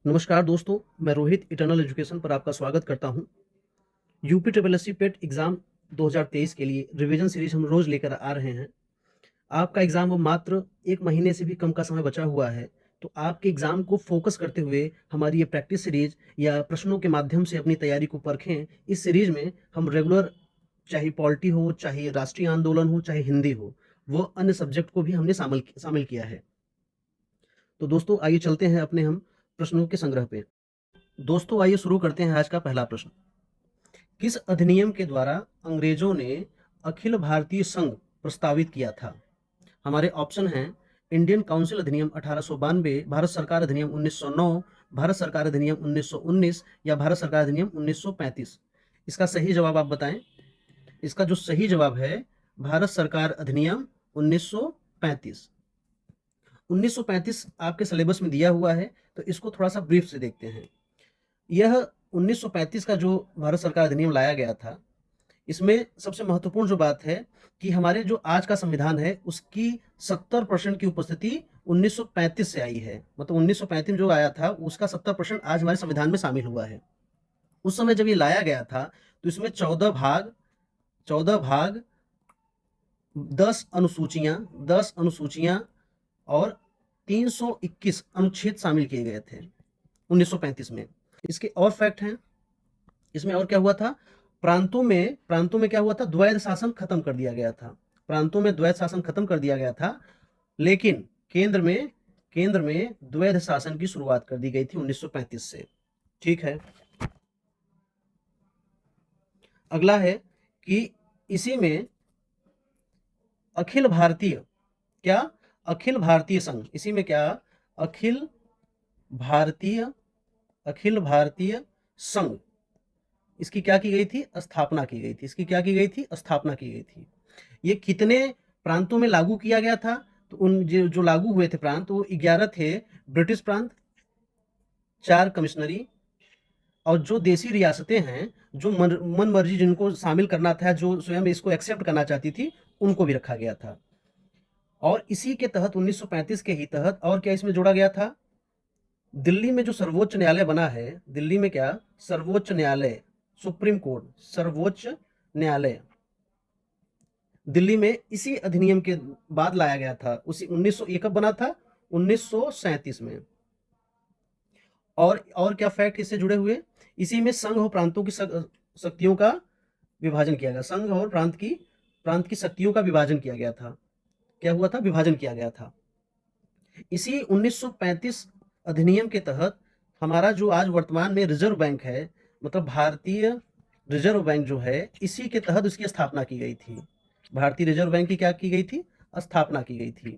नमस्कार दोस्तों, मैं रोहित इटर्नल एजुकेशन पर आपका स्वागत करता हूं। यूपी ट्रिपल एस सी पेट एग्ज़ाम 2023 के लिए रिवीजन सीरीज हम रोज़ लेकर आ रहे हैं। आपका एग्ज़ाम अब मात्र 1 महीने से भी कम का समय बचा हुआ है, तो आपके एग्ज़ाम को फ़ोकस करते हुए हमारी ये प्रैक्टिस सीरीज या प्रश्नों के माध्यम से अपनी तैयारी को परखें। इस सीरीज में हम रेगुलर, चाहे पॉलिटी हो, चाहे राष्ट्रीय आंदोलन हो, चाहे हिंदी हो, वो अन्य सब्जेक्ट को भी हमने शामिल किया है। तो दोस्तों आइए चलते हैं अपने हम प्रश्नों के संग्रह पे। दोस्तों आइए शुरू करते हैं आज का पहला प्रश्न। किस अधिनियम के द्वारा अंग्रेजों ने अखिल भारतीय संघ प्रस्तावित किया था? हमारे ऑप्शन हैं इंडियन काउंसिल अधिनियम 1892, भारत सरकार अधिनियम 1909, भारत सरकार अधिनियम 1919 या भारत सरकार अधिनियम 1935। इसका सही जवाब आप बताएं। इसका जो सही जवाब है भारत सरकार अधिनियम 1935। 1935 आपके सिलेबस में दिया हुआ है, तो इसको थोड़ा सा ब्रीफ से देखते हैं। यह 1935 का जो भारत सरकार अधिनियम लाया गया था, इसमें सबसे महत्वपूर्ण जो बात है कि हमारे जो आज का संविधान है उसकी 70% की उपस्थिति 1935 से आई है। मतलब 1935 में जो आया था उसका 70% आज हमारे संविधान में शामिल हुआ है। उस समय जब ये लाया गया था तो इसमें 14 भाग 10 अनुसूचियां और 321 अनुच्छेद शामिल किए गए थे 1935 में। इसके और फैक्ट हैं। इसमें और क्या हुआ था, प्रांतों में क्या हुआ था, द्वैध शासन खत्म कर दिया गया था। प्रांतों में द्वैध शासन खत्म कर दिया गया था, लेकिन केंद्र में द्वैध शासन की शुरुआत कर दी गई थी 1935 से। ठीक है। अगला है कि इसी में अखिल भारतीय क्या अखिल भारतीय संघ, इसी में क्या अखिल भारतीय अखिल भारतीय संघ, इसकी क्या की गई थी, स्थापना की गई थी। इसकी क्या की गई थी, स्थापना की गई थी। ये कितने प्रांतों में लागू किया गया था? तो उन जो लागू हुए थे प्रांत वो 11 थे। ब्रिटिश प्रांत, 4 कमिश्नरी, और जो देसी रियासतें हैं, जो मन मर्जी जिनको शामिल करना था, जो स्वयं इसको एक्सेप्ट करना चाहती थी, उनको भी रखा गया था। और इसी के तहत 1935 के ही तहत और क्या इसमें जोड़ा गया था, दिल्ली में जो सर्वोच्च न्यायालय बना है, दिल्ली में क्या सर्वोच्च न्यायालय, सुप्रीम कोर्ट, सर्वोच्च न्यायालय दिल्ली में इसी अधिनियम के बाद लाया गया था। उसी 1901 कब बना था, 1937 में। और क्या फैक्ट इससे जुड़े हुए, इसी में संघ और प्रांतों की शक्तियों का विभाजन किया गया। संघ और प्रांत की शक्तियों का विभाजन किया गया था। क्या हुआ था, विभाजन किया गया था। इसी 1935 अधिनियम के तहत हमारा जो आज वर्तमान में रिजर्व बैंक है, मतलब भारतीय रिजर्व बैंक जो है, इसी के तहत उसकी स्थापना की गई थी। भारतीय रिजर्व बैंक की क्या की गई थी, स्थापना की गई थी।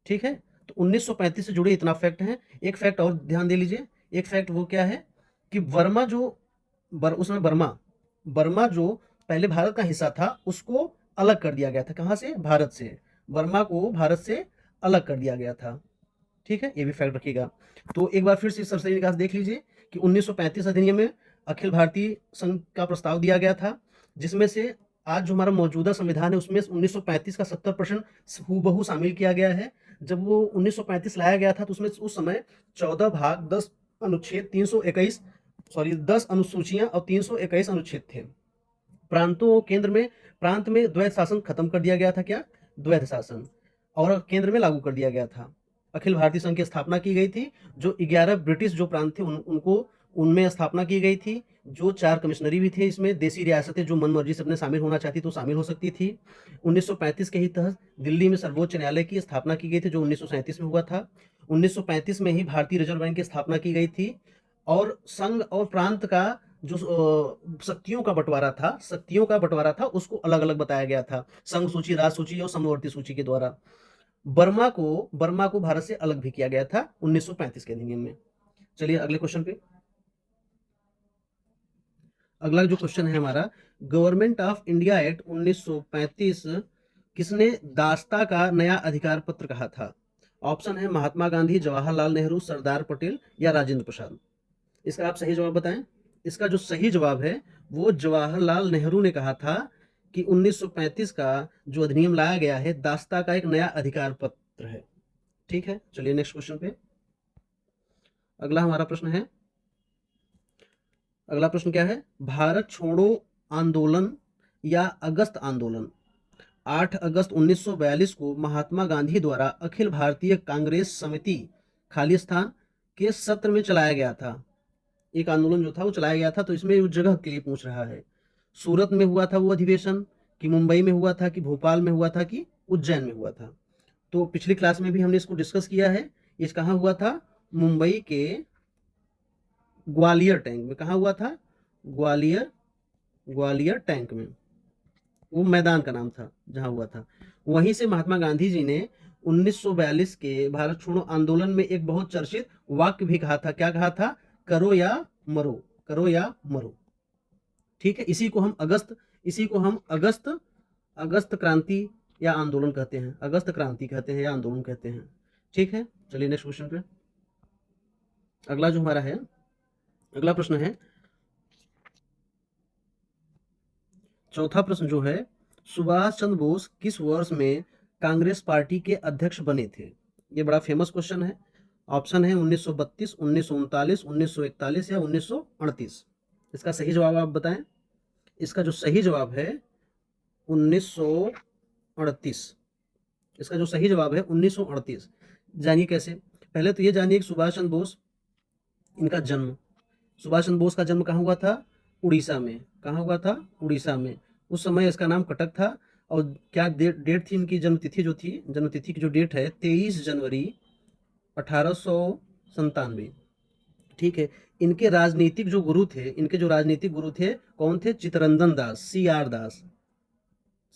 ठीक है। तो 1935 से जुड़े इतना फैक्ट है। एक फैक्ट और ध्यान दे लीजिए। एक फैक्ट वो क्या है कि वर्मा जो उसमें बर्मा जो पहले भारत का हिस्सा था उसको अलग कर दिया गया था। कहां से, भारत से। बर्मा को भारत से अलग कर दिया गया था। ठीक है, ये भी फैक्ट रखिएगा। तो एक बार फिर से सरसरी निकास देख लीजिए कि 1935 अधिनियम में अखिल भारतीय संघ का प्रस्ताव दिया गया था, जिसमें से आज जो हमारा मौजूदा संविधान है उसमें 1935 का 70% हूबहू शामिल किया गया है। जब वो 1935 लाया गया था तो उसमें उस समय 14 भाग 10 अनुच्छेद 321 10 अनुसूचियां और 321 अनुच्छेद थे। प्रांतों केंद्र में प्रांत में द्वैध शासन खत्म कर दिया गया था। क्या, द्वैध शासन, और केंद्र में लागू कर दिया गया था। अखिल भारतीय संघ की स्थापना की गई थी। जो 11 ब्रिटिश जो प्रांत थे उनको उनमें स्थापना की गई थी। जो 4 कमिश्नरी भी थे, इसमें देसी रियासतें जो मन मर्जी से अपने शामिल होना चाहती तो शामिल हो सकती थी। 1935 के ही तहत दिल्ली में सर्वोच्च न्यायालय की स्थापना की गई थी, जो 1937 में हुआ था। 1935 में ही भारतीय रिजर्व बैंक की स्थापना की गई थी। और संघ और प्रांत का जो शक्तियों का बंटवारा था उसको अलग अलग बताया गया था, संघ सूची, राज सूची और समवर्ती सूची के द्वारा। बर्मा को भारत से अलग भी किया गया था 1935 के अधिनियम में। चलिए अगले क्वेश्चन पे। अगला जो क्वेश्चन है हमारा, गवर्नमेंट ऑफ इंडिया एक्ट 1935 किसने दास्ता का नया अधिकार पत्र कहा था? ऑप्शन है महात्मा गांधी, जवाहरलाल नेहरू, सरदार पटेल या राजेंद्र प्रसाद। इसका आप सही जवाब बताएं। इसका जो सही जवाब है वो जवाहरलाल नेहरू ने कहा था कि 1935 का जो अधिनियम लाया गया है दास्ता का एक नया अधिकार पत्र है। ठीक है, चलिए नेक्स्ट क्वेश्चन पे। अगला हमारा प्रश्न है, अगला प्रश्न क्या है, भारत छोड़ो आंदोलन या अगस्त आंदोलन 8 अगस्त 1942 को महात्मा गांधी द्वारा अखिल भारतीय कांग्रेस समिति खालिस्तान के सत्र में चलाया गया था। एक आंदोलन जो था वो चलाया गया था, तो इसमें उस जगह के लिए पूछ रहा है। सूरत में हुआ था वो अधिवेशन, कि मुंबई में हुआ था, कि भोपाल में हुआ था, कि उज्जैन में हुआ था। तो पिछली क्लास में भी हमने इसको डिस्कस किया है। ये कहाँ हुआ था, मुंबई के ग्वालियर टैंक में। कहाँ हुआ था, ग्वालियर, ग्वालियर टैंक में, वो मैदान का नाम था जहां हुआ था। वहीं से महात्मा गांधी जी ने 1942 के भारत छोड़ो आंदोलन में एक बहुत चर्चित वाक्य भी कहा था। क्या कहा था, करो या मरो, करो या मरो। ठीक है, इसी को हम अगस्त, अगस्त क्रांति या आंदोलन कहते हैं, अगस्त क्रांति कहते हैं या आंदोलन कहते हैं। ठीक है, चलिए नेक्स्ट क्वेश्चन पे। अगला जो हमारा है, अगला प्रश्न है, चौथा प्रश्न जो है, सुभाष चंद्र बोस किस वर्ष में कांग्रेस पार्टी के अध्यक्ष बने थे। ये बड़ा फेमस क्वेश्चन है। ऑप्शन है 1932, 1939, 1941 या 1938। इसका सही जवाब आप बताएं। इसका जो सही जवाब है 1938। इसका जो सही जवाब है 1938। जानिए कैसे। पहले तो ये जानिए कि सुभाष चंद्र बोस, इनका जन्म, सुभाष चंद्र बोस का जन्म कहाँ हुआ था, उड़ीसा में। कहाँ हुआ था, उड़ीसा में। उस समय इसका नाम कटक था। और क्या डेट थी इनकी, जन्म तिथि जो थी, जन्म तिथि की जो डेट है 23 जनवरी 1897। ठीक है। इनके राजनीतिक जो गुरु थे, इनके जो राजनीतिक गुरु थे कौन थे, चित्तरंजन दास, CR दास,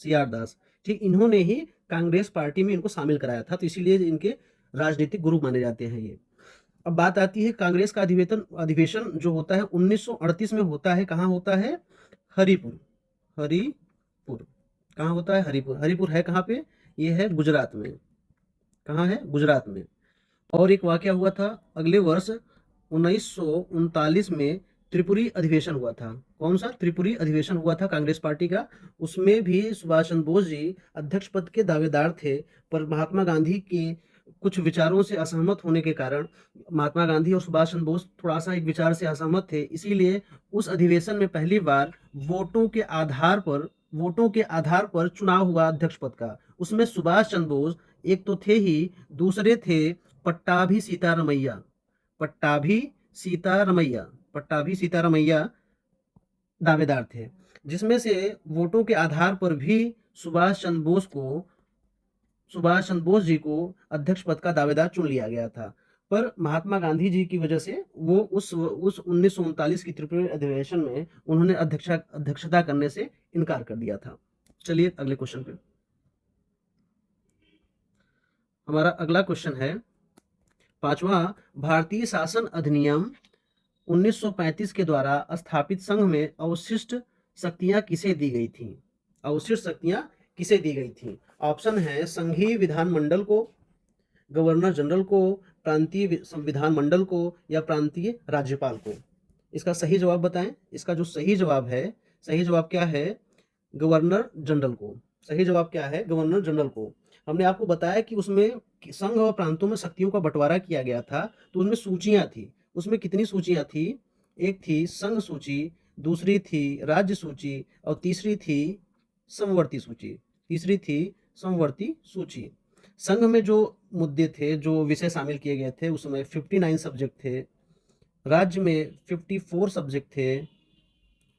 CR दास। ठीक, इन्होंने ही कांग्रेस पार्टी में इनको शामिल कराया था, तो इसीलिए इनके राजनीतिक गुरु माने जाते हैं ये। अब बात आती है कांग्रेस का अधिवेशन जो होता है 1938 में होता है। कहाँ होता है, हरिपुर, हरिपुर। कहाँ होता है, हरिपुर। हरिपुर है कहाँ पे, ये है गुजरात में। कहाँ है, गुजरात में। और एक वाकया हुआ था अगले वर्ष 1939 में, त्रिपुरी अधिवेशन हुआ था। कौन सा, त्रिपुरी अधिवेशन हुआ था कांग्रेस पार्टी का। उसमें भी सुभाष चंद्र बोस जी अध्यक्ष पद के दावेदार थे, पर महात्मा गांधी के कुछ विचारों से असहमत होने के कारण, महात्मा गांधी और सुभाष चंद्र बोस थोड़ा सा एक विचार से असहमत थे, इसीलिए उस अधिवेशन में पहली बार वोटों के आधार पर चुनाव हुआ अध्यक्ष पद का। उसमें सुभाष चंद्र बोस एक तो थे ही, दूसरे थे पट्टाभी सीतारमैया, पट्टाभी सीतारमैया, पट्टाभी सीतारमैया दावेदार थे, जिसमें से वोटों के आधार पर भी सुभाष चंद्र बोस को, सुभाष चंद्र बोस जी को अध्यक्ष पद का दावेदार चुन लिया गया था। पर महात्मा गांधी जी की वजह से वो उस 1939 की त्रिपुरा अधिवेशन में उन्होंने अध्यक्षता करने से इनकार कर दिया था। चलिए अगले क्वेश्चन पे। हमारा अगला क्वेश्चन है, पांचवा, भारतीय शासन अधिनियम 1935 के द्वारा स्थापित संघ में अवशिष्ट शक्तियां किसे दी गई थी। अवशिष्ट शक्तियां किसे दी गई थी। ऑप्शन है संघीय विधानमंडल को, गवर्नर जनरल को, प्रांतीय संविधान मंडल को, या प्रांतीय राज्यपाल को। इसका सही जवाब बताएं। इसका जो सही जवाब है, सही जवाब क्या है, गवर्नर जनरल को। सही जवाब क्या है, गवर्नर जनरल को। हमने आपको बताया कि उसमें संघ और प्रांतों में शक्तियों का बंटवारा किया गया था, तो उसमें सूचियां थी। उसमें कितनी सूचियां थी, एक थी संघ सूची, दूसरी थी राज्य सूची, और तीसरी थी समवर्ती सूची, तीसरी थी समवर्ती सूची। संघ में जो मुद्दे थे, जो विषय शामिल किए गए थे, उसमें 59 सब्जेक्ट थे, राज्य में 54 सब्जेक्ट थे,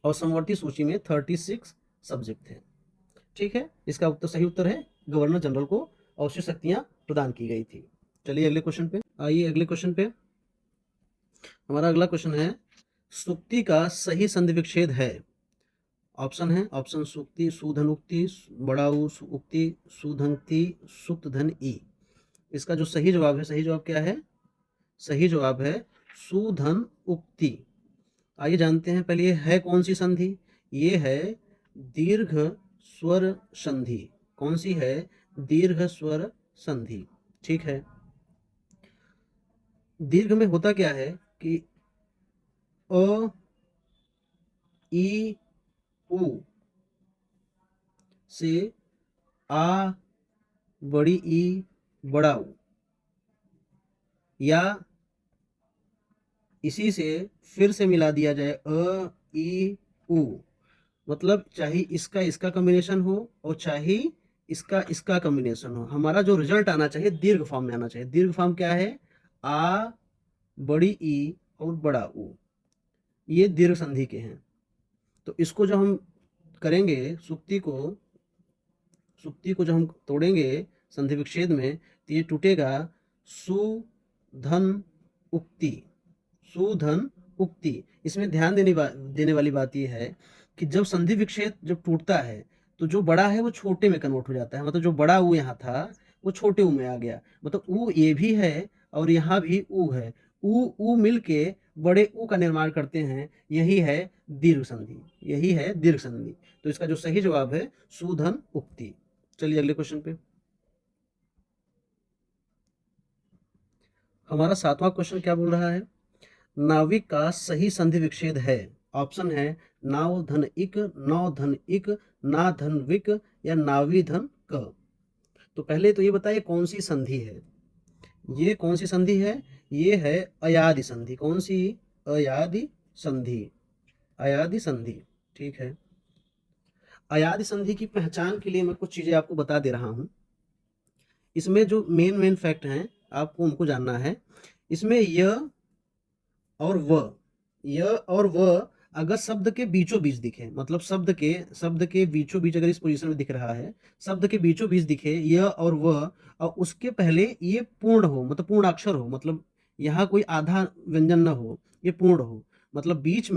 और समवर्ती सूची में 36 सब्जेक्ट थे। ठीक है, इसका उत्तर, सही उत्तर है गवर्नर जनरल को अवशिष्ट शक्तियां प्रदान की गई थी। चलिए अगले क्वेश्चन पे आइए। अगले क्वेश्चन पे हमारा अगला क्वेश्चन है, सुक्ति का सही संधि विच्छेद है। ऑप्शन है, ऑप्शन सुक्ति, सुधनुक्ति, बड़ा उक्ति, सुधंक्ति, सुक्त धन ई। इसका जो सही जवाब है, सही जवाब क्या है, सही जवाब है सुधन उक्ति। आइए जानते हैं पहले ये है कौन सी संधि। ये है दीर्घ स्वर संधि। कौन सी है, दीर्घ स्वर संधि। ठीक है, दीर्घ में होता क्या है कि अ, ई, उ से आ, बड़ी ई, बड़ा उ, या इसी से फिर से मिला दिया जाए अ ई उ, मतलब चाहे इसका इसका कॉम्बिनेशन हो और चाहे इसका इसका कॉम्बिनेशन हो, हमारा जो रिजल्ट आना चाहिए दीर्घ फॉर्म में आना चाहिए। दीर्घ फॉर्म क्या है? आ, बड़ी ई और बड़ा ऊ, ये दीर्घ संधि के हैं। तो इसको जब हम करेंगे, सुक्ति को जब हम तोड़ेंगे संधि विच्छेद में, तो ये टूटेगा सु धन उक्ति, सुधन उक्ति। इसमें ध्यान देने वाली बात यह है कि जब संधि विच्छेद जब टूटता है तो जो बड़ा है वो छोटे में कन्वर्ट हो जाता है, मतलब जो बड़ा ऊ यहाँ था वो छोटे ऊ में आ गया, मतलब ऊ ये भी है और यहाँ भी ऊ है, ऊ मिल के बड़े ऊ का निर्माण करते हैं, यही है दीर्घ संधि, यही है दीर्घ संधि। तो इसका जो सही जवाब है सुधन उक्ति। चलिए अगले क्वेश्चन पे। हमारा 7वां क्वेश्चन क्या बोल रहा है? नाविक का सही संधि विच्छेद है। ऑप्शन है नाव धन इक, नौ धन इक, ना धन विक या नावी धन क। तो पहले तो ये बताइए कौन सी संधि है? ये कौन सी संधि है? ये है अयादि संधि। कौन सी? अयादि संधि, अयादि संधि। ठीक है, अयादि संधि की पहचान के लिए मैं कुछ चीजें आपको बता दे रहा हूं। इसमें जो मेन फैक्ट हैं आपको उनको जानना है। इसमें य और व, य और व अगर शब्द के बीचों बीच दिखे, मतलब शब्द के बीचों बीच अगर इस पोजीशन में दिख रहा है, शब्द के बीचों बीच दिखे य और व, और उसके पहले ये पूर्ण हो, मतलब पूर्ण अक्षर हो, मतलब यहाँ कोई आधा व्यंजन न हो, ये पूर्ण हो, मतलब बीच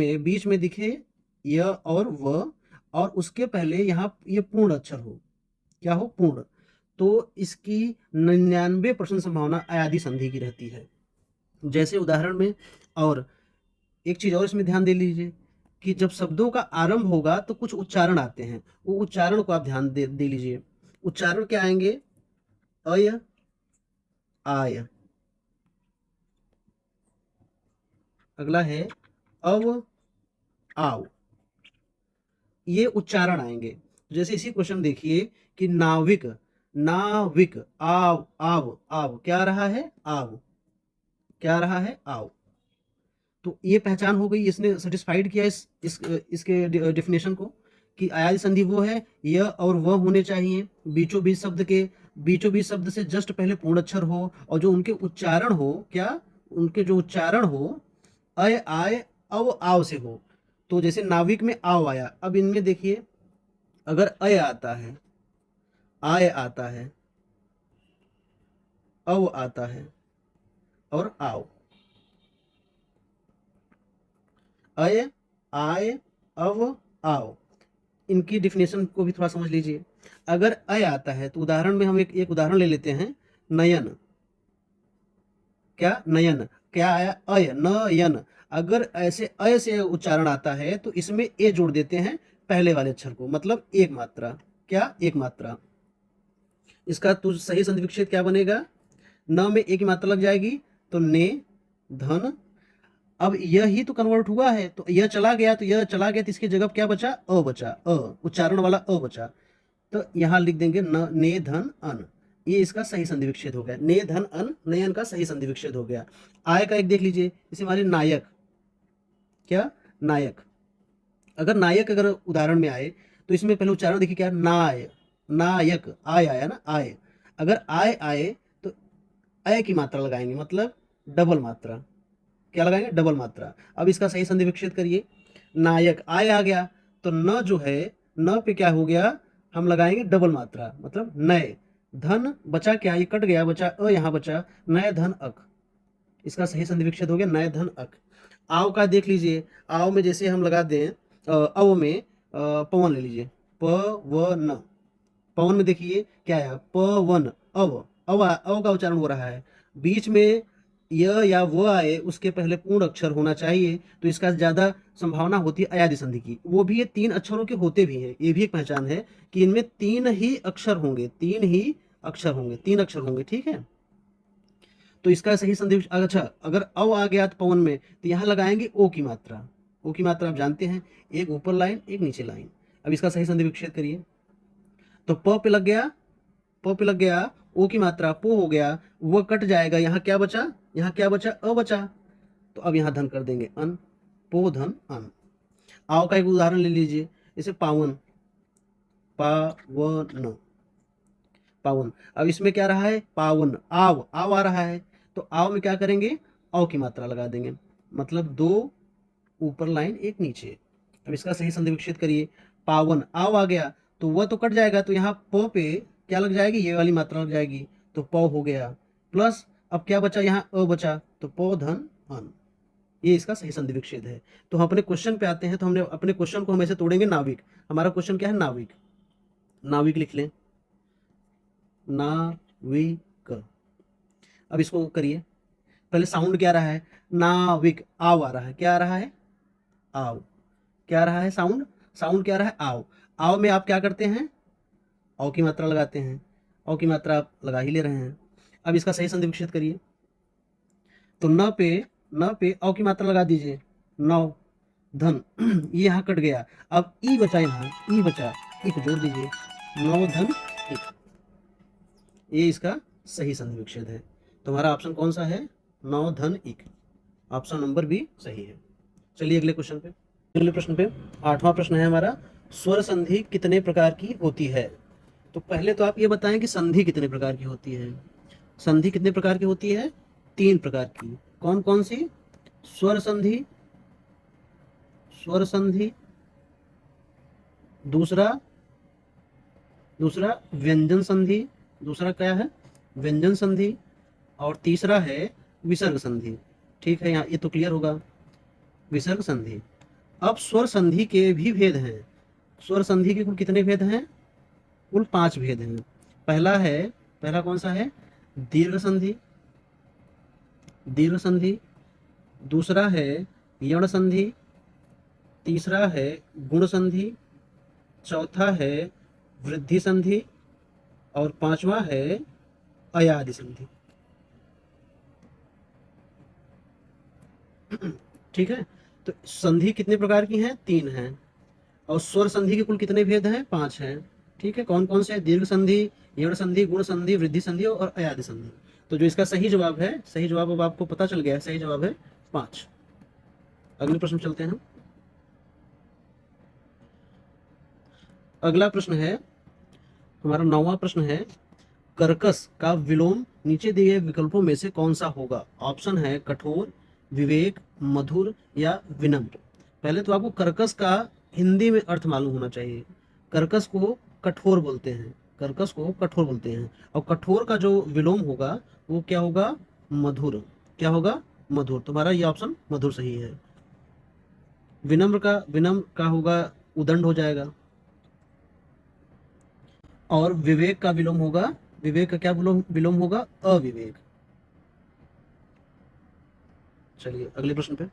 में दिखे य और व और उसके पहले यहाँ ये पूर्ण अक्षर हो, क्या हो? पूर्ण। तो इसकी 99% संभावना अयादि संधि की रहती है। जैसे उदाहरण में, और एक चीज और इसमें ध्यान दे लीजिए कि जब शब्दों का आरंभ होगा तो कुछ उच्चारण आते हैं, वो उच्चारण को आप ध्यान दे लीजिए। उच्चारण क्या आएंगे? अय, आय, अगला है अव, आव, ये उच्चारण आएंगे। जैसे इसी क्वेश्चन देखिए कि नाविक, नाविक, आव, आव, आव, क्या आ रहा है? आव, क्या आ रहा है? आव। तो ये पहचान हो गई, इसने सेटिस्फाइड किया इसके डेफिनेशन को कि अयादि संधि वो है य और वह होने चाहिए, बीचों बीच शब्द से जस्ट पहले पूर्ण अक्षर हो और जो उनके उच्चारण हो, क्या? उनके जो उच्चारण हो अय, आय, अव, आव से हो। तो जैसे नाविक में आव आया, अब इनमें देखिए अगर अय आता है, आय आता है, अव आता है और आव, अय, आय, अव, आव, इनकी डिफिनेशन को भी थोड़ा समझ लीजिए। अगर अय आता है तो उदाहरण में हम एक उदाहरण ले लेते हैं, नयन, क्या? नयन, क्या आया? अय, नयन। अगर ऐसे अय से उच्चारण आता है तो इसमें ए जोड़ देते हैं पहले वाले अक्षर को, मतलब एक मात्रा, क्या? एक मात्रा। इसका तो सही संधि विच्छेद क्या बनेगा? न में एक मात्रा लग जाएगी तो ने धन, अब यह ही तो कन्वर्ट हुआ है तो यह चला गया, तो यह चला गया तो इसकी जगह क्या बचा? अ बचा, अ, उच्चारण वाला अ बचा। तो यहां लिख देंगे न, ने धन अन, ये इसका सही संधि विच्छेद हो गया। ने धन अन, नयन का सही संधि विच्छेद हो गया। आय का एक देख लीजिए, इसे हमारे नायक, क्या? नायक। अगर नायक अगर उदाहरण में आए तो इसमें पहले उच्चारण देखिए क्या? नाय, नायक, आय आया ना, आय। अगर आय आए तो अय की मात्रा लगाएंगे, मतलब डबल मात्रा, क्या लगाएंगे? डबल मात्रा। अब इसका सही संधि विच्छेद करिए, नायक, आय आ गया तो न जो है, न पे क्या हो गया? हम लगाएंगे डबल मात्रा, मतलब नए। धन बचा क्या? ये कट गया, बचा अ, यहाँ बचा नए धन अक, इसका सही संधि विच्छेद हो गया नए धन अक। आव का देख लीजिए, आव में जैसे हम लगा दें अव में पवन ले लीजिए, प व न, पवन में देखिए क्या है? पवन, अव का उच्चारण हो रहा है, बीच में य या व आए उसके पहले पूर्ण अक्षर होना चाहिए, तो इसका ज्यादा संभावना होती है अयादि संधि की। वो भी ये 3 अक्षरों के होते भी हैं, ये भी एक पहचान है कि इनमें 3 ही अक्षर होंगे, 3 ही अक्षर होंगे, 3 अक्षर होंगे। ठीक है, तो इसका सही संधि, अच्छा अगर अव आ गया तो पवन में, तो यहाँ लगाएंगे ओ की मात्रा। ओ की मात्रा आप जानते हैं, एक ऊपर लाइन एक नीचे लाइन। अब इसका सही संधि विच्छेद करिए, तो प पे लग गया, प पे लग गया, ओ की मात्रा पो हो गया, वो कट जाएगा, यहाँ क्या बचा? यहाँ क्या बचा? अ बचा। तो अब यहाँ धन कर देंगे, अन, पो धन अन। आव का एक उदाहरण ले लीजिए, जैसे पावन, पावन, पावन। अब इसमें क्या रहा है, पावन, आव, आव आ रहा है, तो आव में क्या करेंगे, औ की मात्रा लगा देंगे, मतलब 2 ऊपर लाइन 1 नीचे। अब इसका सही संधि विकसित करिए, पावन, आव आ गया तो वह तो कट जाएगा, तो यहाँ प पे क्या लग जाएगी, ये वाली मात्रा लग जाएगी, तो प हो गया, प्लस अब क्या बचा, यहाँ अ बचा, तो प धन अन। ये इसका सही संधि विच्छेद है। तो हम अपने क्वेश्चन पे आते हैं, तो हमने अपने क्वेश्चन को हम ऐसे तोड़ेंगे, नाविक। हमारा क्वेश्चन क्या है, नाविक। नाविक लिख लें, नाविक। अब इसको करिए, पहले साउंड क्या रहा है, नाविक, आव आ रहा है, क्या आ रहा है, आव, क्या आ रहा है, साउंड, साउंड क्या आ रहा है, आव। आव में आप क्या करते हैं, औ की मात्रा लगाते हैं, औ की मात्रा आप लगा ही ले रहे हैं। अब इसका सही संधि विकसित करिए, तो न पे औ की मात्रा लगा दीजिए, नौ धन, ये यहाँ कट गया, अब ई बचा, यहाँ ई बचा, एक जोड़ दीजिए, 9 धन 1। ये इसका सही संधि विच्छेद है। तुम्हारा ऑप्शन कौन सा है, 9 धन 1, ऑप्शन नंबर बी सही है। चलिए अगले क्वेश्चन पे, अगले प्रश्न पे, 8वां प्रश्न है हमारा, स्वर संधि कितने प्रकार की होती है। तो पहले तो आप ये बताएं कि संधि कितने प्रकार की होती है। संधि कितने प्रकार की होती है, 3 प्रकार की। कौन कौन सी, स्वर संधि, स्वर संधि, दूसरा व्यंजन संधि, दूसरा क्या है, व्यंजन संधि, और तीसरा है विसर्ग संधि। ठीक है, यहाँ ये तो क्लियर होगा, विसर्ग संधि। अब स्वर संधि के भी भेद हैं। स्वर संधि के कुल कितने भेद हैं, कुल 5 भेद हैं। पहला कौन सा है, दीर्घ संधि, दीर्घ संधि। दूसरा है यण संधि, तीसरा है गुण संधि, चौथा है वृद्धि संधि, और 5वां है अयादि संधि। ठीक है, तो संधि कितने प्रकार की हैं, 3 हैं, और स्वर संधि के कुल कितने भेद हैं, 5 हैं। ठीक है, कौन कौन से, दीर्घ संधि, यण संधि, गुण संधि, वृद्धि संधि और अयादि संधि। तो जो इसका सही जवाब है, सही जवाब अब आपको पता चल गया है, सही जवाब है 5। अगले प्रश्न चलते हैं। अगला प्रश्न है हमारा 9वां प्रश्न है, कर्कश का विलोम नीचे दिए विकल्पों में से कौन सा होगा। ऑप्शन है कठोर, विवेक, मधुर या विनम्र। पहले तो आपको कर्कश का हिंदी में अर्थ मालूम होना चाहिए। कर्कश को कठोर बोलते हैं, कर्कश को कठोर बोलते हैं, और कठोर का जो विलोम होगा वो क्या होगा, मधुर। क्या होगा, मधुर। तुम्हारा ये ऑप्शन मधुर सही है। विनम्र का होगा उदंड हो जाएगा, और विवेक का विलोम होगा, विवेक का क्या विलोम होगा, अविवेक। चलिए अगले प्रश्न पे,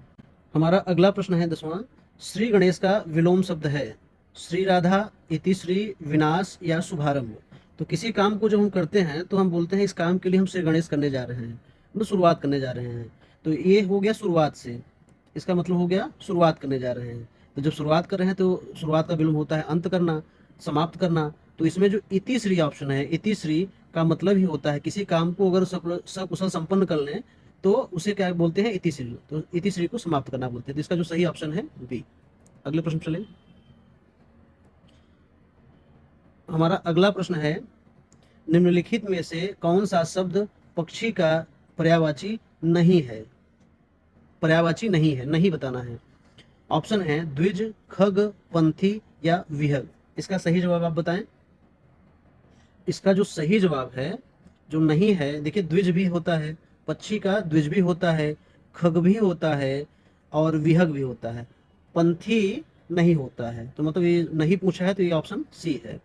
हमारा अगला प्रश्न है 10वां, श्री गणेश का विलोम शब्द है श्री राधा, इतिश्री, विनाश या शुभारंभ। तो किसी काम को जब हम करते हैं तो हम बोलते हैं इस काम के लिए हम श्री गणेश करने जा रहे हैं, मतलब शुरुआत करने जा रहे हैं। तो ये हो गया शुरुआत से, इसका मतलब हो गया शुरुआत करने जा रहे हैं। तो जब शुरुआत कर रहे हैं तो शुरुआत का विलोम होता है अंत करना, समाप्त करना। तो इसमें जो इतिश्री ऑप्शन है, इतिश्री का मतलब ही होता है किसी काम को अगर सकुशल संपन्न कर लें तो उसे क्या बोलते हैं, इतिश्री। तो इतिश्री को समाप्त करना बोलते हैं। तो इसका जो सही ऑप्शन है बी। अगले प्रश्न चले, हमारा अगला प्रश्न है, निम्नलिखित में से कौन सा शब्द पक्षी का पर्यायवाची नहीं है, पर्यायवाची नहीं है, नहीं बताना है। ऑप्शन है द्विज, खग, पंथी या विहग। इसका सही जवाब आप बताएं। इसका जो सही जवाब है, जो नहीं है, देखिए द्विज भी होता है, पक्षी का द्विज भी होता है, खग भी होता है, और विहग भी होता है, पंथी नहीं होता है। तो मतलब ये नहीं पूछा है, तो ये ऑप्शन सी है।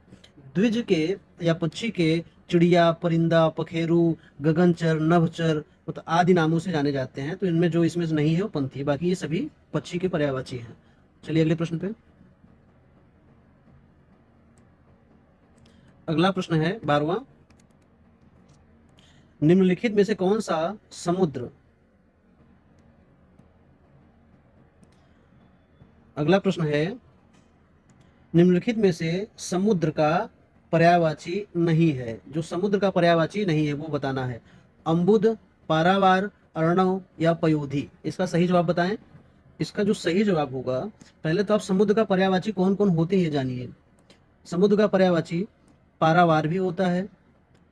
द्विज के या पक्षी के चिड़िया, परिंदा, पखेरु, गगनचर, नभचर मतलब आदि नामों से जाने जाते हैं। तो इनमें जो इसमें नहीं है वो पंथी, बाकी ये सभी पक्षी के पर्यायवाची हैं। चलिए अगले प्रश्न पे, अगला प्रश्न है 12वां, निम्नलिखित में से कौन सा समुद्र, अगला प्रश्न है, निम्नलिखित में से समुद्र का पर्यायवाची नहीं है। जो समुद्र का पर्यायवाची नहीं है वो बताना है। अम्बुद, पारावार, अर्णव या पयोधी? इसका सही जवाब बताएं। इसका जो सही जवाब होगा, पहले तो आप समुद्र का पर्यायवाची कौन कौन होते हैं जानिए। समुद्र का पर्यायवाची पारावार भी होता है,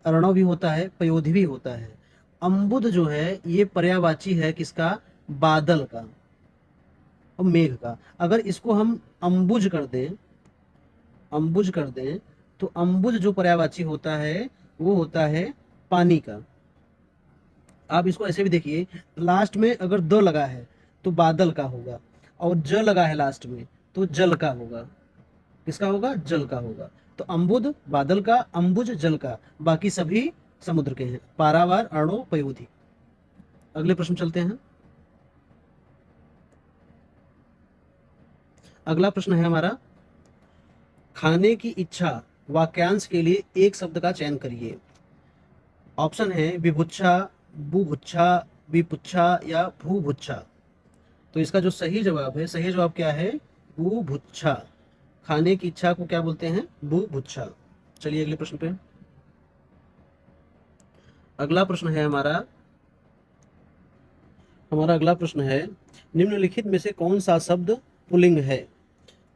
अर्णव भी होता है, पयोधी भी होता है। अम्बुद जो है ये पर्यायवाची है किसका? बादल का और मेघ का। अगर इसको हम अम्बुज कर दें, अम्बुज कर दें, तो अम्बुज जो पर्यायवाची होता है वो होता है पानी का। आप इसको ऐसे भी देखिए, लास्ट में अगर द लगा है तो बादल का होगा, और ज लगा है लास्ट में तो जल का होगा। किसका होगा? जल का होगा। तो अम्बुद बादल का, अम्बुज जल का, बाकी सभी समुद्र के हैं। पारावार, अर्णव, पयोधी। अगले प्रश्न चलते हैं। अगला प्रश्न है हमारा, खाने की इच्छा वाक्यांश के लिए एक शब्द का चयन करिए। ऑप्शन है विभुच्छा, बुभुच्छा, विपुच्छा या भूभुच्छा। तो इसका जो सही जवाब है, सही जवाब क्या है? बुभुच्छा। खाने की इच्छा को क्या बोलते हैं? बुभुच्छा। चलिए अगले प्रश्न पे। अगला प्रश्न है हमारा, अगला प्रश्न है, निम्नलिखित में से कौन सा शब्द पुल्लिंग है?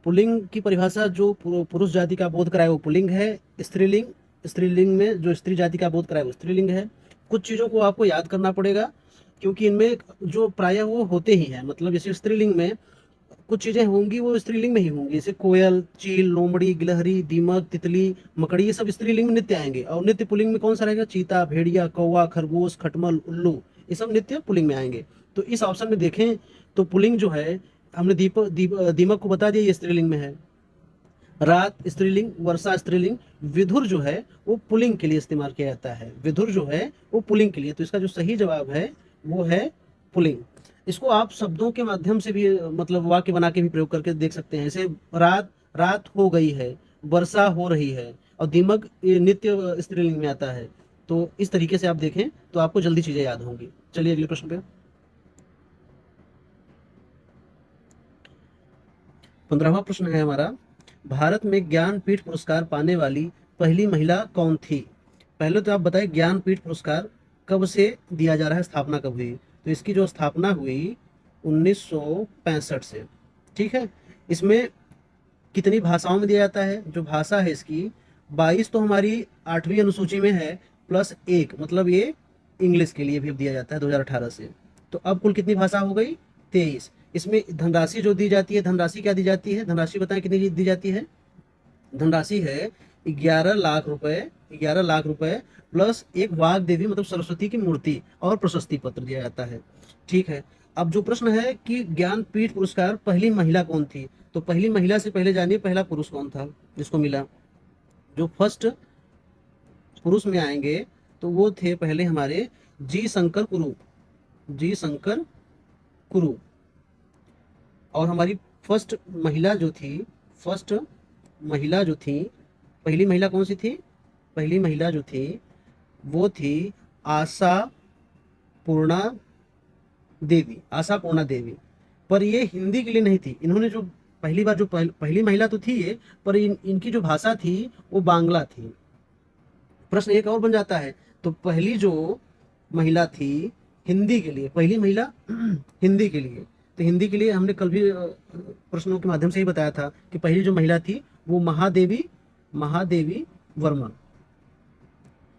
पुल्लिंग की परिभाषा जो पुरुष जाति का बोध कराए वो पुल्लिंग है। स्त्रीलिंग, स्त्रीलिंग में जो स्त्री जाति का बोध कराए वो स्त्रीलिंग है। कुछ चीज़ों को आपको याद करना पड़ेगा, क्योंकि इनमें जो प्रायः वो होते ही हैं। मतलब जैसे स्त्रीलिंग में कुछ चीज़ें होंगी वो स्त्रीलिंग में ही होंगी, जैसे कोयल, चील, लोमड़ी, गिलहरी, दीमक, तितली, मकड़ी, ये सब स्त्रीलिंग में नित्य आएंगे। और नित्य पुल्लिंग में कौन सा रहेगा? चीता, भेड़िया, कौवा, खरगोश, खटमल, उल्लू, ये सब नित्य पुल्लिंग में आएंगे। तो इस ऑप्शन में देखें तो पुल्लिंग जो है, हमने दीमक को बता दिया ये स्त्रीलिंग में है। रात स्त्रीलिंग, वर्षा स्त्रीलिंग, विधुर जो है वो पुल्लिंग के लिए इस्तेमाल किया जाता है। विधुर जो है वो पुल्लिंग के लिए। तो इसका जो सही जवाब है वो है पुल्लिंग। इसको आप शब्दों के माध्यम से भी, मतलब वाक्य बना के भी प्रयोग करके देख सकते हैं। जैसे रात, रात हो गई है, वर्षा हो रही है, और दीमक ये नित्य स्त्रीलिंग में आता है। तो इस तरीके से आप देखें तो आपको जल्दी चीजें याद होंगी। चलिए अगले प्रश्न पे। 15वां प्रश्न है हमारा, भारत में ज्ञानपीठ पुरस्कार पाने वाली पहली महिला कौन थी? पहले तो आप बताएं ज्ञानपीठ पुरस्कार कब से दिया जा रहा है, स्थापना कब हुई? तो इसकी जो स्थापना हुई 1965 से। ठीक है। इसमें कितनी भाषाओं में दिया जाता है? जो भाषा है इसकी 22 तो हमारी 8वीं अनुसूची में है, प्लस 1, मतलब ये इंग्लिश के लिए भी अब दिया जाता है 2018 से। तो अब कुल कितनी भाषा हो गई? 23। इसमें धनराशि जो दी जाती है, धनराशि क्या दी जाती है? धनराशि बताएं कितनी दी जाती है? धनराशि है 11 लाख रुपए, 11 लाख रुपए, प्लस एक वाग देवी मतलब सरस्वती की मूर्ति और प्रशस्ति पत्र दिया जाता है। ठीक है। अब जो प्रश्न है कि ज्ञानपीठ पुरस्कार पहली महिला कौन थी, तो पहली महिला से पहले जानिए पहला पुरुष कौन था जिसको मिला। जो फर्स्ट पुरुष में आएंगे तो वो थे पहले हमारे जी शंकर कुरूप, जी शंकर कुरूप। और हमारी फर्स्ट महिला जो थी, फर्स्ट महिला जो थी, पहली महिला कौन सी थी? पहली महिला जो थी वो थी आशा पूर्णा देवी, आशा पूर्णा देवी। पर ये हिंदी के लिए नहीं थी। इन्होंने जो पहली बार जो पहली महिला तो थी ये, पर इनकी जो भाषा थी वो बांग्ला थी। प्रश्न एक और बन जाता है, तो पहली जो महिला थी हिंदी के लिए, पहली महिला हिंदी के लिए, तो हिंदी के लिए हमने कल भी प्रश्नों के माध्यम से ही बताया था कि पहली जो महिला थी वो महादेवी, महादेवी वर्मा।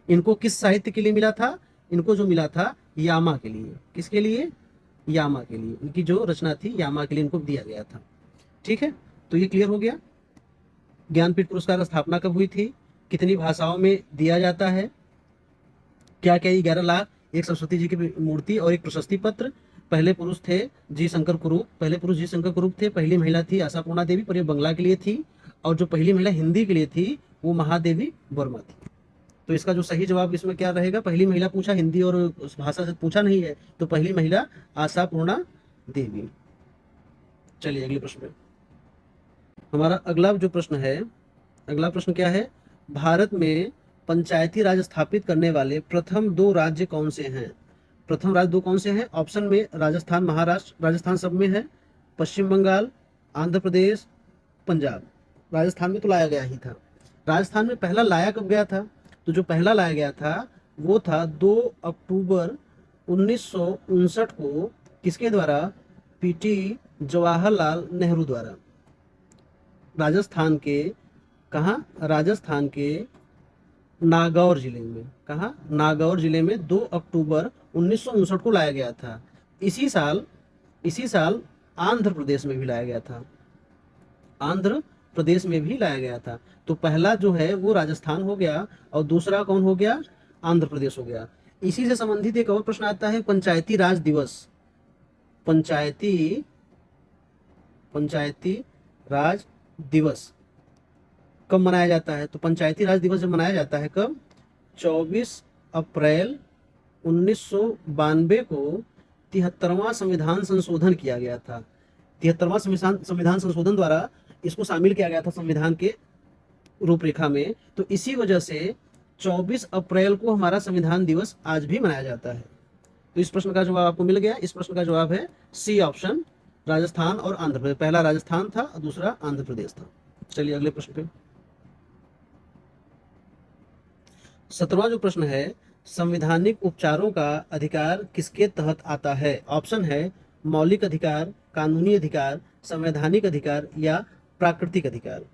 इनको किस साहित्य के लिए मिला था? इनको जो मिला था यामा के लिए। किसके लिए? यामा के लिए। इनकी जो रचना थी यामा के लिए इनको दिया गया था। ठीक है। तो ये क्लियर हो गया। ज्ञानपीठ पुरस्कार स्थापना कब हुई थी, कितनी भाषाओं में दिया जाता है, क्या क्या, 11 लाख, एक सरस्वती जी की मूर्ति और एक प्रशस्ति पत्र। पहले पुरुष थे जी शंकर कुरूप, पहले पुरुष जी शंकर कुरूप थे। पहली महिला थी आशापूर्णा देवी, पर ये बंगला के लिए थी। और जो पहली महिला हिंदी के लिए थी वो महादेवी वर्मा थी। तो इसका जो सही जवाब इसमें क्या रहेगा? पहली महिला पूछा, हिंदी और उस भाषा से पूछा नहीं है, तो पहली महिला आशापूर्णा देवी। चलिए अगले प्रश्न पे। हमारा अगला जो प्रश्न है, अगला प्रश्न क्या है? भारत में पंचायती राज स्थापित करने वाले प्रथम 2 राज्य कौन से हैं? प्रथम राज्य 2 कौन से हैं? ऑप्शन में राजस्थान, महाराष्ट्र, राजस्थान सब में है, पश्चिम बंगाल, आंध्र प्रदेश, पंजाब। राजस्थान में तो लाया गया ही था। राजस्थान में पहला लाया कब गया था? तो जो पहला लाया गया था वो था 2 अक्टूबर 1959 को किसके द्वारा? पीटी जवाहरलाल नेहरू द्वारा। राजस्थान के कहाँ? राजस्थान के नागौर जिले में। कहाँ? नागौर जिले में 2 अक्टूबर 1959 को लाया गया था। इसी साल आंध्र प्रदेश में भी लाया गया था। आंध्र प्रदेश में भी लाया गया था। तो पहला जो है वो राजस्थान हो गया और दूसरा कौन हो गया? आंध्र प्रदेश हो गया। इसी से संबंधित एक और प्रश्न आता है, पंचायती राज दिवस। पंचायती राज दिवस कब मनाया जाता है? तो पंचायती राज दिवस जब मनाया जाता है कब? 24 अप्रैल 1992 को 73वां संविधान संशोधन किया गया था। 73वां संविधान संशोधन द्वारा इसको शामिल किया गया था संविधान के रूपरेखा में। तो इसी वजह से 24 अप्रैल को हमारा संविधान दिवस आज भी मनाया जाता है। तो इस प्रश्न का जवाब आपको मिल गया। इस प्रश्न का जवाब है सी ऑप्शन, राजस्थान और आंध्र प्रदेश। पहला राजस्थान था और दूसरा आंध्र प्रदेश था। चलिए अगले प्रश्न पे। 17वां जो प्रश्न है, संवैधानिक उपचारों का अधिकार किसके तहत आता है? ऑप्शन है मौलिक अधिकार, कानूनी अधिकार, संवैधानिक अधिकार या प्राकृतिक अधिकार।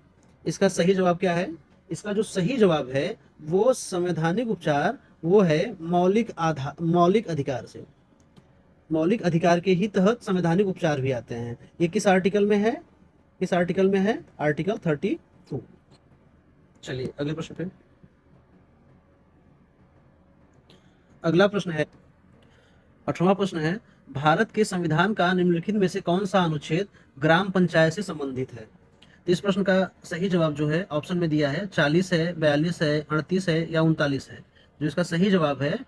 इसका सही जवाब क्या है? इसका जो सही जवाब है वो संवैधानिक उपचार वो है मौलिक अधिकार से। मौलिक अधिकार के ही तहत संवैधानिक उपचार भी आते हैं। ये किस आर्टिकल में है? किस आर्टिकल में है? आर्टिकल 32। चलिए अगले प्रश्न पे। अगला प्रश्न है 18वां प्रश्न है, भारत के संविधान का निम्नलिखित में से कौन सा अनुच्छेद ग्राम पंचायत से संबंधित है? तो इस प्रश्न का सही जवाब जो है ऑप्शन में दिया है 40 है, 42 है, 38 है या 39 है। जो इसका सही जवाब है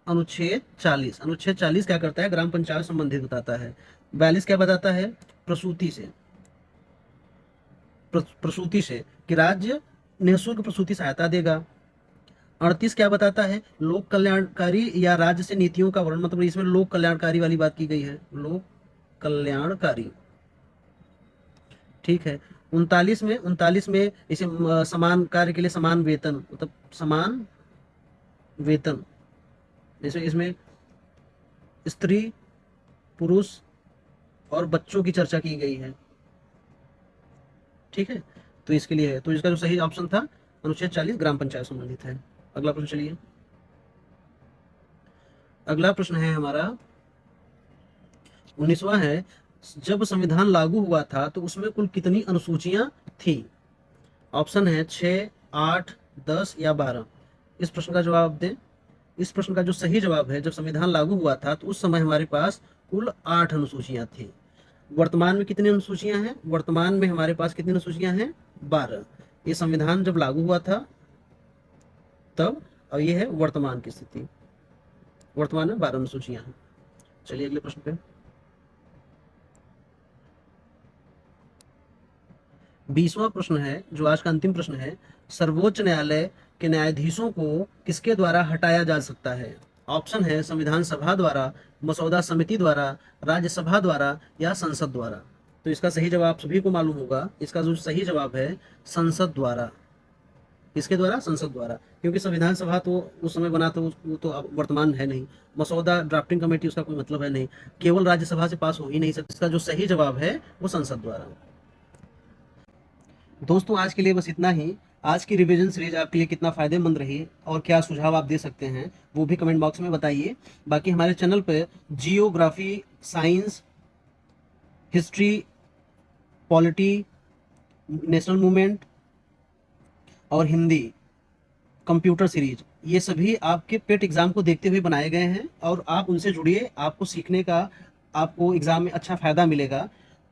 अनुच्छेद 40। अनुच्छेद 40 क्या करता है? ग्राम पंचायत संबंधित बताता है। 42 क्या बताता है? प्रसूति से कि राज्य निःशुल्क प्रसूति सहायता देगा। 38 क्या बताता है? लोक कल्याणकारी या राज्य से नीतियों का वर्णन, मतलब इसमें लोक कल्याणकारी वाली बात की गई है, लोक कल्याणकारी। ठीक है। 39 में इसे समान कार्य के लिए समान वेतन, मतलब समान वेतन, जैसे इसमें स्त्री, पुरुष और बच्चों की चर्चा की गई है। ठीक है, तो इसके लिए है। तो इसका जो सही ऑप्शन था अनुच्छेद 40 ग्राम पंचायत संबंधित है। अगला प्रश्न चलिए। अगला प्रश्न है हमारा 19वां है, जब संविधान लागू हुआ था तो उसमें कुल कितनी अनुसूचियां थी? ऑप्शन है 6, 8, 10 या 12। इस प्रश्न का जवाब दें। इस प्रश्न का जो सही जवाब है, जब संविधान लागू हुआ था तो उस समय हमारे पास कुल 8 अनुसूचियां थी। वर्तमान में कितनी अनुसूचियां हैं? वर्तमान में हमारे पास कितनी अनुसूचियां हैं? 12। ये संविधान जब लागू हुआ था तब, और ये है वर्तमान की स्थिति। वर्तमान में 12 अनुसूचियां हैं। चलिए अगले प्रश्न पे। 20वां प्रश्न है, जो आज का अंतिम प्रश्न है, सर्वोच्च न्यायालय के न्यायाधीशों को किसके द्वारा हटाया जा सकता है? ऑप्शन है संविधान सभा द्वारा, मसौदा समिति द्वारा, राज्यसभा द्वारा या संसद द्वारा। तो इसका सही जवाब सभी को मालूम होगा। इसका जो सही जवाब है संसद द्वारा। किसके द्वारा? संसद द्वारा। क्योंकि संविधान सभा तो उस समय बना तो वो तो अब वर्तमान है नहीं। मसौदा ड्राफ्टिंग कमेटी उसका कोई मतलब है नहीं। केवल राज्यसभा से पास हो ही नहीं सकता। इसका जो सही जवाब है वो संसद द्वारा। दोस्तों आज के लिए बस इतना ही। आज की रिवीजन सीरीज आपके लिए कितना फ़ायदेमंद रही और क्या सुझाव आप दे सकते हैं वो भी कमेंट बॉक्स में बताइए। बाकी हमारे चैनल पर geography, science, history, polity, national movement और हिंदी कंप्यूटर सीरीज, ये सभी आपके पेट एग्जाम को देखते हुए बनाए गए हैं और आप उनसे जुड़िए। आपको सीखने का, आपको एग्जाम में अच्छा फ़ायदा मिलेगा।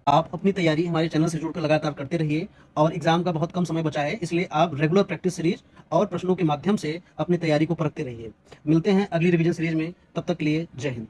आप अपनी तैयारी हमारे चैनल से जुड़कर लगातार करते रहिए और एग्जाम का बहुत कम समय बचा है, इसलिए आप रेगुलर प्रैक्टिस सीरीज और प्रश्नों के माध्यम से अपनी तैयारी को परखते रहिए। मिलते हैं अगली रिवीजन सीरीज में, तब तक के लिए जय हिंद।